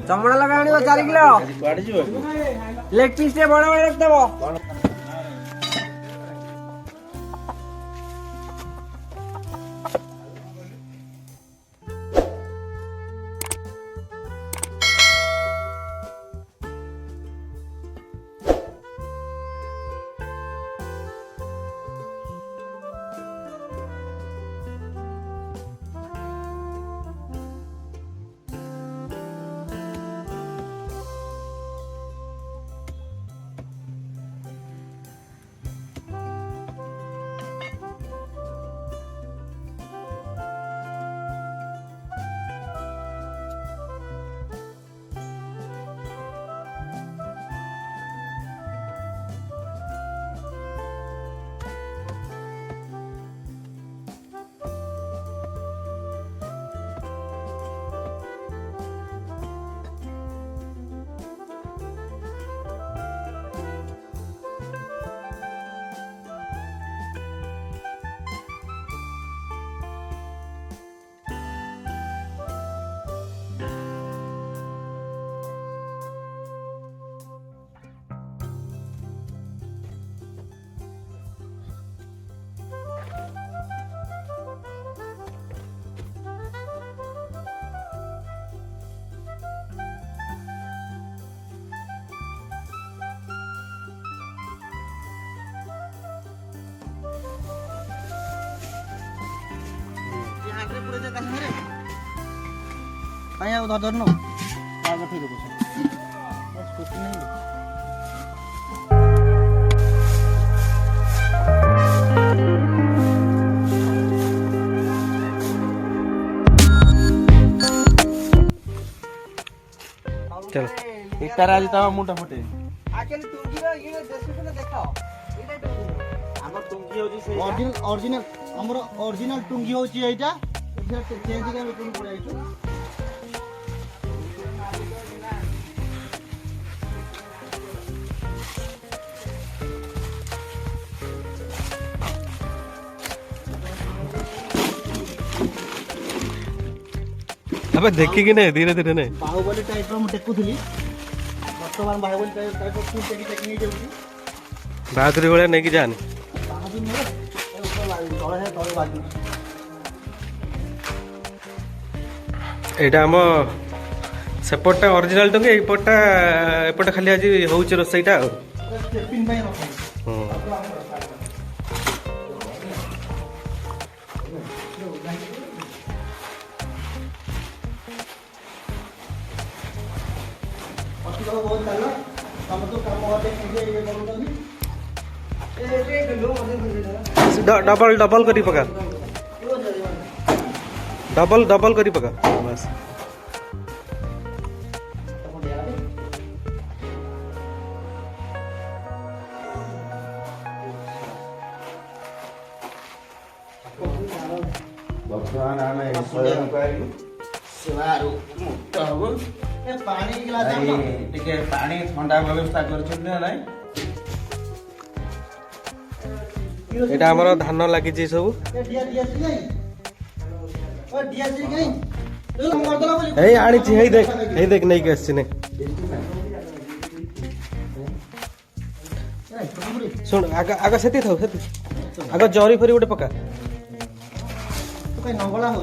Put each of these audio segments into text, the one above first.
चमड़ा लगा 4 kilo leg piece से बड़ा बड़ा रखते वो उधर नो ठीक है चलो इतार आज तम मुंडा फटे आकेले तुंगीरो ये डिस्क्रिप्शन देखाओ एटा टुंगी हमर टुंगी होजी से ओरिजिनल हमर ओरिजिनल टुंगी होची एटा एटा चेंज करे कोन पड़े आइतो अबे देखी कि नहीं धीरे धीरे नहीं बाहुबली टाइप रो म टेकुथली वर्तमान बाहुबली टाइप रो तू टेकी टेकी नहीं जाउची बहादुरी वाले नहीं कि जान बहादुरी ने ऊपर लागी तळे है तळे बाजू एटा हम सेपटा ओरिजिनल टंगे एपटा एपटा खाली आज होउछ रोसईटा स्टेपिंग बाय रखो बहुत चल हम तो काम होते हैं ये करूंगा डबल डबल करी पका डबल डबल करी पका बस वर्तमान आमे स्वयं पाइलु सेवारो मुक्त हो ए पानी गिलास आइ टिके पानी ठंडा व्यवस्था करछन नै एटा हमर धान लागि छी सब ए दिया दिया छी नहीं ओ दिया छी नहीं तो हम कर दला बोली हे आनी छी हे देख नहीं के छी ने सुन आगा आगा सेती थाउ सेती आगा जरी फरी उठे पका तो कहीं नंगला हो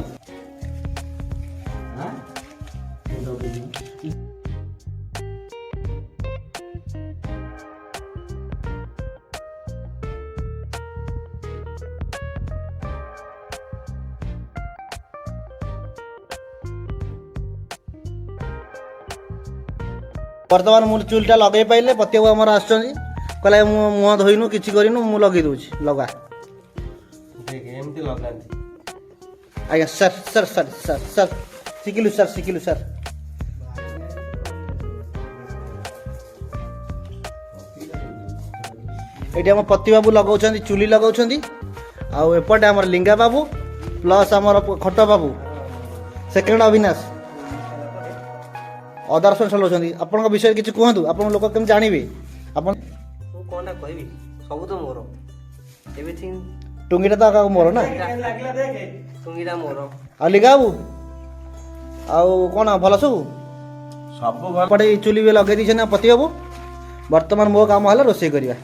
हां वर्तमान मु चुलटा लगे पाइले पतिया हमर आछन कहले मुह धोइनु किछि करिनु मु लगे दोछि लगा देख एमती लगांती ଆଜ୍ଞା sir sir sir sir sir ଶିଖିଲୁ ସାର୍ ଶିଖିଲୁ ସାର୍। ଏଠି ଆମ ପତି ବାବୁ ଲଗାଉଛନ୍ତି ଚୁଲି ଲଗାଉଛନ୍ତି। ଆଉ ଏପଟେ ଆମର ଲିଙ୍ଗା ବାବୁ ପ୍ଲସ୍ ଆମର ଖଟ ବାବୁ ସେକେଣ୍ଡ ଅବିନାଶ ଅଦା ରସୁଣ ଚଲାଉଛନ୍ତି। ଆପଣଙ୍କ ବିଷୟରେ କିଛି କୁହନ୍ତୁ, ଆପଣଙ୍କ ଲୋକ କେମିତି ଜାଣିବେ? ଆପଣ ମୁଁ କଣଟା କହିବି, ସବୁ ତ ମୋର। ଏଭ୍ରିଥିଙ୍ଗ ଟୁଙ୍ଗିଟା ତ ଆଗ ମୋର ନା। ଟୁଙ୍ଗିଟା ମୋର। ଆଉ ଲିଙ୍ଗା ବାବୁ ଆଉ କ'ଣ ଭଲ ସବୁ? ସବୁ ଭଲ। ଏପଟେ ଚୁଲି ବି ଲଗେଇ ଦେଇଛନ୍ତି ନା ପତି ବାବୁ। ବର୍ତ୍ତମାନ ମୋ କାମ ହେଲା ରୋଷେଇ କରିବା।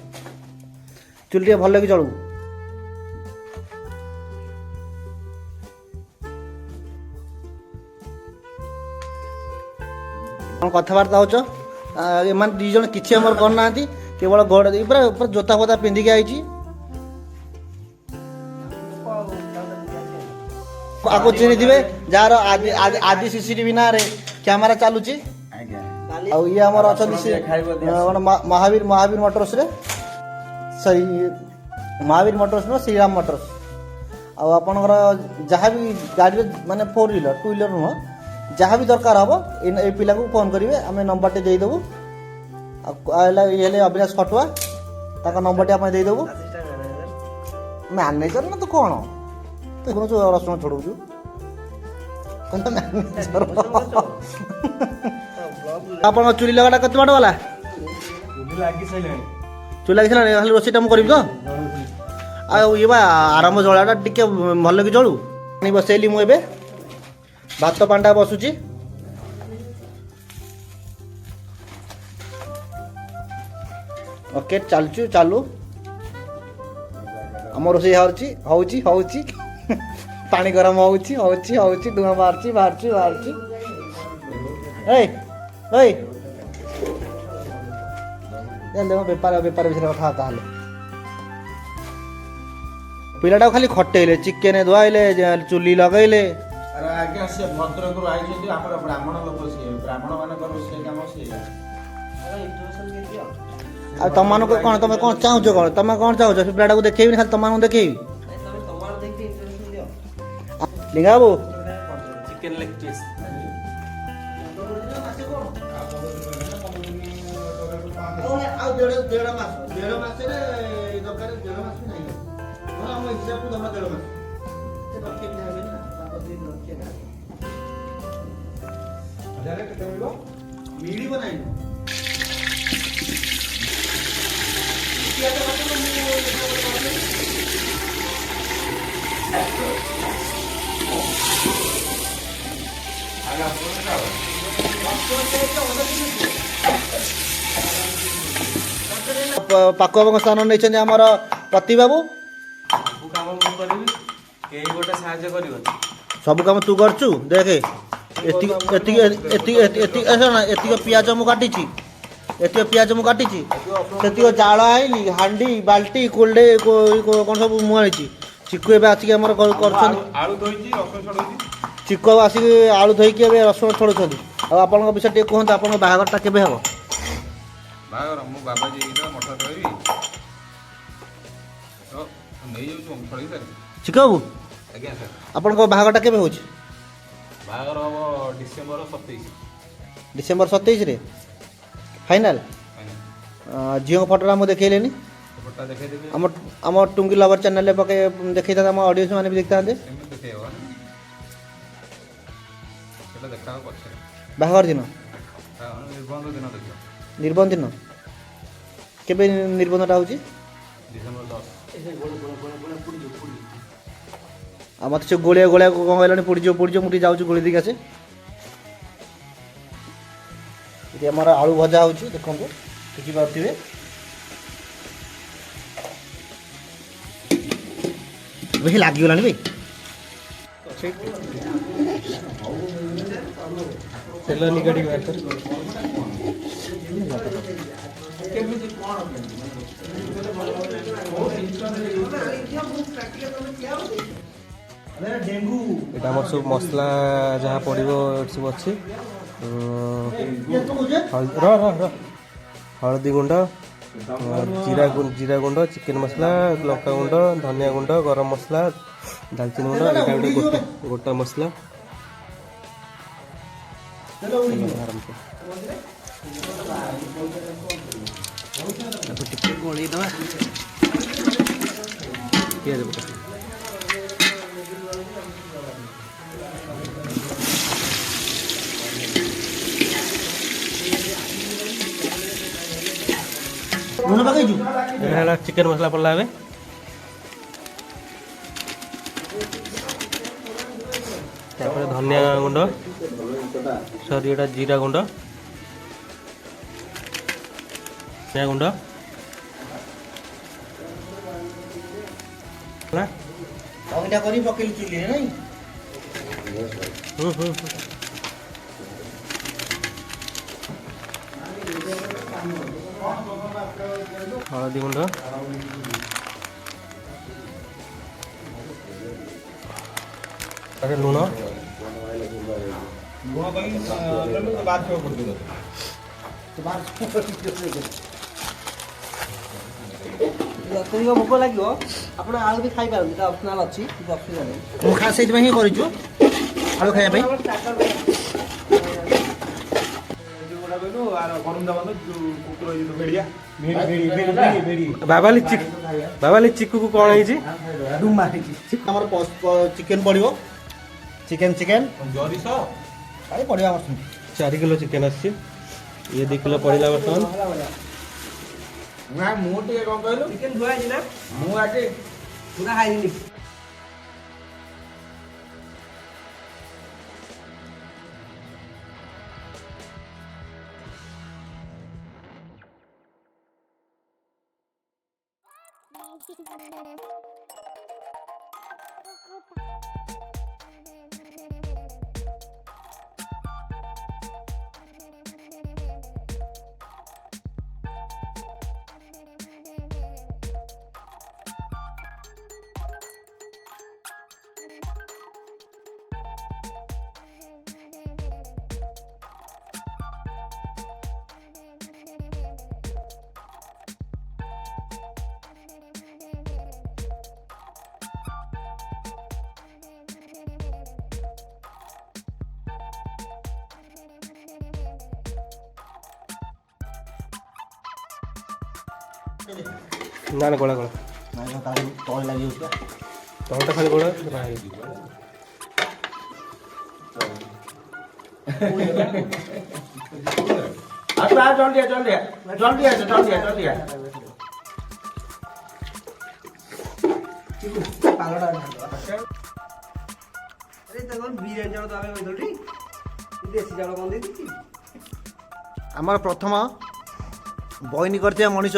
ଚୁଲି ଟିକେ ଭଲ କି ଜଳୁ। କ'ଣ କଥାବାର୍ତ୍ତା ହେଉଛ? ଏମାନେ ଦୁଇ ଜଣ କିଛି ଆମର କରୁନାହାନ୍ତି, କେବଳ ଗୋଡ଼ ପୁରା ପୁରା ଜୋତା ଫୋତା ପିନ୍ଧିକି ଆଇଛି। ଆକୁ ଚିହ୍ନିଥିବେ ଯାହାର ଆଦି ସିସିଟିଭି ନାଁରେ କ୍ୟାମେରା ଚାଲୁଛି। ଆଜ୍ଞା। ଆଉ ଇଏ ଆମର ଅଛନ୍ତି ସେ କ'ଣ ମହାବୀର ମୋଟର୍ସରେ, ସେଇ ମହାବୀର ମୋଟର୍ସ ନୁହଁ ଶ୍ରୀରାମ ମୋଟର୍ସ। ଆଉ ଆପଣଙ୍କର ଯାହା ବି ଗାଡ଼ିରେ ମାନେ 4 ହ୍ୱିଲର 2 ହ୍ୱିଲର ନୁହଁ, ଯାହା ବି ଦରକାର ହେବ ଏଇ ପିଲାକୁ ଫୋନ୍ କରିବେ, ଆମେ ନମ୍ବରଟେ ଦେଇଦେବୁ। ଆଉ ଇଏ ହେଲେ ଅବିନାଶ ଖଟୁଆ, ତାଙ୍କ ନମ୍ବରଟି ଆମେ ଦେଇଦେବୁ। ମ୍ୟାନେଜର ନା ତୁ କ'ଣ ତୁ ରସୁଣ ଛଡ଼ଉଛୁ? ଆପଣଙ୍କ ଚୁଲି ଲଗାଟା କେତେ ବାଟ ଗଲା? ଚୁଲି ଲାଗି ସାରିଲାଣି, ଖାଲି ରୋଷେଇଟା ମୁଁ କରିବି ତ। ଆଉ ଇଏ ବା ଆରମ୍ଭ ଜଳାଟା ଟିକେ ଭଲ କି ଜଳୁ। ପାଣି ବସେଇଲି ମୁଁ ଏବେ, ଭାତ ପାଣିଟା ବସୁଛି। ଓକେ ଚାଲୁ। ଆମ ରୋଷେଇ ହଉଛି ପାଣି ଗରମ ହଉଛି ଧୂଆଁ ବାହାରୁଛି। ଏଇ ବେପାର ବିଷୟରେ କଥା ତାହେଲେ। ପିଲାଟାକୁ ଖାଲି ଖଟେଇଲେ, ଚିକେନ ଧୁଆଇଲେ, ଚୁଲି ଲଗେଇଲେ। ଆରେ ଆଜ୍ଞା ସେ ଭଦ୍ରକରୁ ଆଇଛନ୍ତି, ଆମର ବ୍ରାହ୍ମଣ ଲୋକ ସିଏ, ବ୍ରାହ୍ମଣ ମାନଙ୍କର ରୋଷେଇ କାମ ସେଇଆ। ଆଉ ତମମାନଙ୍କୁ କ'ଣ ତମେ କ'ଣ ଚାହୁଁଛ? ତମେ କ'ଣ ଚାହୁଁଛ? ସେ ପିଲାଟାକୁ ଦେଖେଇବିନି, ଖାଲି ତମମାନଙ୍କୁ ଦେଖେଇବି। ଲିଙ୍ଗା ବାବୁ ଚିକେନ ଲେଗ ପିସ୍ ଆଉ ଦେଢ଼ ମାସରେ ଦରକାର, 1.5 ମାସ ବି ନାହିଁ। ଆମ ହିସାବକୁ ତମର 1.5 ମାସ ମିଳିବ ନାହିଁ। ପାକୁବାବୁଙ୍କ ସ୍ଥାନ ନେଇଛନ୍ତି ଆମର ପତି ବାବୁ। ସବୁ କାମ ମୁଁ କରିବି, କେହି ଗୋଟେ ସାହାଯ୍ୟ କରିବନି। ସବୁ କାମ ତୁ କରୁଛୁ। ଦେଖେ ଏତିକି ପିଆଜ ମୁଁ କାଟିଛି, ସେତିକି ଜାଳ ଆଇଲି, ହାଣ୍ଡି ବାଲ୍ଟି କୁଲଡେ କ'ଣ ସବୁ ମୁଁ ଆଣିଛି। ଚିକୁ ଏବେ ଆସିକି ଆମର କରୁଛନ୍ତି, ଆଳୁ ଧୋଇଛି, ରସୁଣ ଛଡ଼ଉଛି। ଚିକୁ ଆସିକି ଆଳୁ ଧୋଇକି ଏବେ ରସୁଣ ଛଡ଼ଉଛନ୍ତି। ଆଉ ଆପଣଙ୍କ ବିଷୟ ଟିକେ କୁହନ୍ତୁ, ଆପଣଙ୍କ ବାହାଘରଟା କେବେ ହେବ? ବାହାଘର ମୁଁ ବାବାଜୀ ଏଇଟା ମଠ ରହିବି ତ ନେଇଯାଉଛି ଛଡ଼େଇ ସାରି। ଚିକୁ ବାବୁ ଆଜ୍ଞା ସାର୍। ଆପଣଙ୍କ ବାହାଘରଟା କେବେ ହେଉଛି? ବାହାଘର ହେବ ଡିସେମ୍ବର 27। December 27ରେ final. ଝିଅଙ୍କ ଫଟୋଟା ମୁଁ ଦେଖେଇଲେନି। ସେପଟଟା ଦେଖେଇଦେବି। ଆମ ଟୁଙ୍ଗି ଲଭର ଚ୍ୟାନେଲରେ ପକେଇ ଦେଖେଇଥାନ୍ତେ, ଆମ ଅଡ଼ିଏନ୍ସ ମାନେ ବି ଦେଖିଥାନ୍ତେ। ଏମିତି ଦେଖେଇ ହେବ ନା, ସେଟା ଦେଖା ହେବ ପଛରେ। ବାହାଘର ଦିନ, ନିର୍ବନ୍ଧ ଦିନ ଦେଖିବ। ନିର୍ବନ୍ଧ ଦିନ କେବେ ନିର୍ବନ୍ଧଟା ହେଉଛି? ଡିସେମ୍ବର 10। ଆଉ ମୋତେ ସେ ଗୋଳିଆ କ'ଣ କହିଲାଣି, ପୋଡ଼ିଯିବ ମୁଁ ଟିକେ ଯାଉଛି ଗୋଳି ଦେଇକି ଆସେ। ଏଠି ଆମର ଆଳୁ ଭଜା ହେଉଛି, ଦେଖନ୍ତୁ ଦେଖିପାରୁଥିବେ। ବେଶୀ ଲାଗିଗଲାଣି ଭାଇ। ତେଲ ନିଗାଡ଼ି ବାହାର କରି ଏଇଟା ଆମର ସବୁ ମସଲା ଯାହା ପଡ଼ିବ ଏଠି ସବୁ ଅଛି। ହଳଦୀ ଗୁଣ୍ଡ, ଜିରା ଗୁଣ୍ଡ, ଚିକେନ ମସଲା, ଲଙ୍କା ଗୁଣ୍ଡ, ଧନିଆ ଗୁଣ୍ଡ, ଗରମ ମସଲା, ଡାଲଚିନି ଗୁଣ୍ଡ, ଏଇଟା ଗୋଟେ ଗୋଟା ମସଲା। ଟିକେ ଗୋଳେଇ ଦେବା। ପିଆଜ ପକା। ଲୁଣ ପକେଇଛୁ? ଏଇଟା ହେଲା ଚିକେନ ମସଲା ପଡ଼ିଲା ଏବେ। ତାପରେ ଧନିଆ ଗୁଣ୍ଡ, ସରି ଏଇଟା ଜିରା ଗୁଣ୍ଡ, ଧନିଆ ଗୁଣ୍ଡ ହେଲା। ଅଇଁଠା କରି ପକେଇଲି ଚୁଲିରେ ନାଇଁ? ହଳଦୀ ଗୁଣ୍ଡ, ଲୁଣ, ଅତ୍ୟଧିକ ଭୋକ ଲାଗିବ ଆପଣ ଆଳୁ ବି ଖାଇପାରନ୍ତି, ତା ଅପସନାଲ ଅଛି, କିଛି ଅସୁବିଧା ନାହିଁ। ମୁଁ ଖାସ୍ ସେଇଥିପାଇଁ ହିଁ କରିଛୁ ଆଳୁ ଖାଇବା ପାଇଁ। ବାବାଲି ଚିକୁକୁ କ'ଣ ହେଇଛି? ଡୁମା ହେଇଛି। ଆମର ଚିକେନ ପଡ଼ିବ, ଚିକେନ କାଳେ ପଡ଼ିବ ଆମର। 4 କିଲୋ ଚିକେନ ଆସିଛି, ଇଏ 2 କିଲୋ ପଡ଼ିଲା ବର୍ତ୍ତମାନ। ନା ମୁଁ ଟିକେ କ'ଣ କହିଲୁ, ଚିକେନ ଧୁଆ ହେଇଛି ନା? ମୁଁ ଆଗେ ପୁରା ଖାଇନି। ନା ନା ଗୋଳା ଗୋଳା ତଳେ ଲାଗିଯାଉଛି। ତଳଟା ଖାଲି ଗୋଳା। ଆମର ପ୍ରଥମ ବଇନି କରିଥିବା ମଣିଷ,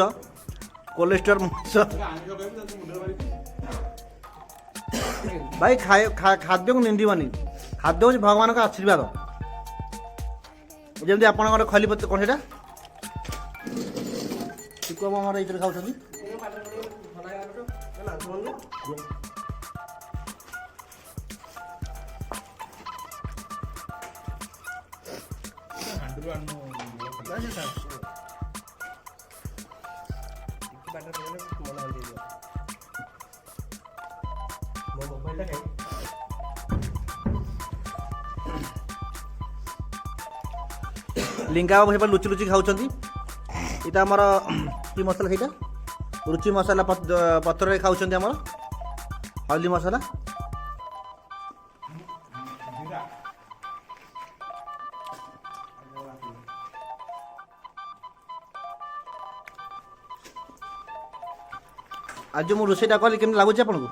କୋଲେଷ୍ଟ୍ରଲ ମଣିଷ ଭାଇ, ଖାଦ୍ୟକୁ ନିନ୍ଦିବନି। ଖାଦ୍ୟ ହେଉଛି ଭଗବାନଙ୍କ ଆଶୀର୍ବାଦ। ଯେମିତି ଆପଣଙ୍କର ଖଲି ପତ୍ର କ'ଣ ସେଇଟା ଚିକୁ ଆମର ଏଇଥିରେ ଖାଉଛନ୍ତି। লিঙ্গা বাবু সেপଟେ ଲୁଚି ଲୁଚି ଖାଉଛନ୍ତି। ଏଇଟା ଆମର କି ମସଲା, ସେଇଟା ରୁଚି ମସଲା ପତ୍ରରେ ଖାଉଛନ୍ତି ଆମର, ହଳଦୀ ମସଲା। ଆଜି ମୁଁ ରୋଷେଇଟା କଲି, କେମିତି ଲାଗୁଛି ଆପଣଙ୍କୁ?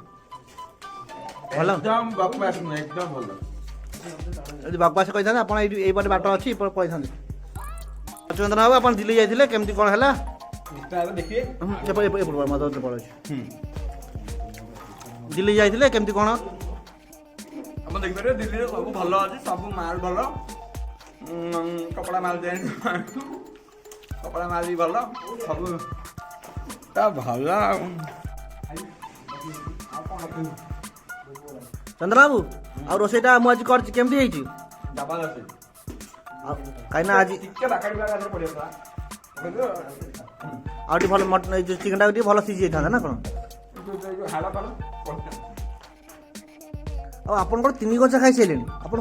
ଭଲ, ଏକଦମ ବକବାସ ନୁହେଁ, ଏକଦମ ଭଲ। ଯଦି ବକବାସ କହିଥାନ୍ତେ ଆପଣ ଏଇପଟେ ବାଟ ଅଛି କହିଥାନ୍ତେ। ଚନ୍ଦ୍ର ବାବୁ ଆପଣ ଦିଲ୍ଲୀ ଯାଇଥିଲେ, କେମିତି କ'ଣ ହେଲା? ଦିଲ୍ଲୀ ଯାଇଥିଲେ, କେମିତି କ'ଣ? ଆପଣ ଦେଖିପାରିବେ ଦିଲ୍ଲୀରେ ସବୁ ଭଲ ଅଛି, ସବୁ ମାଲ ଭଲ, କପଡ଼ା ମାଲ କପଡ଼ା ମାଲ ବି ଭଲ, ସବୁ ତା ଭଲ। ଚନ୍ଦ୍ର ବାବୁ ଆଉ ରୋଷେଇଟା ମୁଁ ଆଜି କରିଛି, କେମିତି ହେଇଛି? କାହିଁକି ନା ଆଜି ଟିକେ ବାକାଡ଼ି ପଡ଼ିବ। ଆଉ ଟିକେ ଭଲ ମଟନ୍ ଏଇ ଯେଉଁ ଚିକେନଟା ଟିକେ ଭଲ ସିଝି ଯାଇଥାନ୍ତା ନା କ'ଣ? ହାଡ଼ ଫାଡ଼ ଆଉ ଆପଣଙ୍କର 3 ଗଛା ଖାଇସାରିଲେଣି ଆପଣ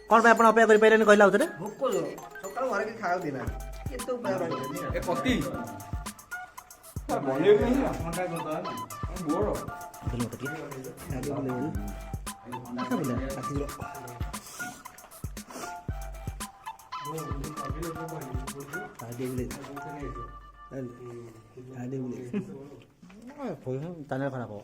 କ'ଣ ପାଇଁ ଆପଣ ଅପେକ୍ଷା କରିପାରିଲେନି କହିଲେ ଆଉ ଥରେ? ଭୋକ ଜୋର ସକାଳୁ ଘରେ କିଛି ଖାଇବାକୁ ଦେଇନାହାନ୍ତି କେତେ ଉପାୟ ରହିବ ଏ ପତି ବନେଇବି ନାହିଁ ନା ଥଣ୍ଡା କରିଦେବା ନା ବୋର ତାହେଲେ ଖରାପ ହବ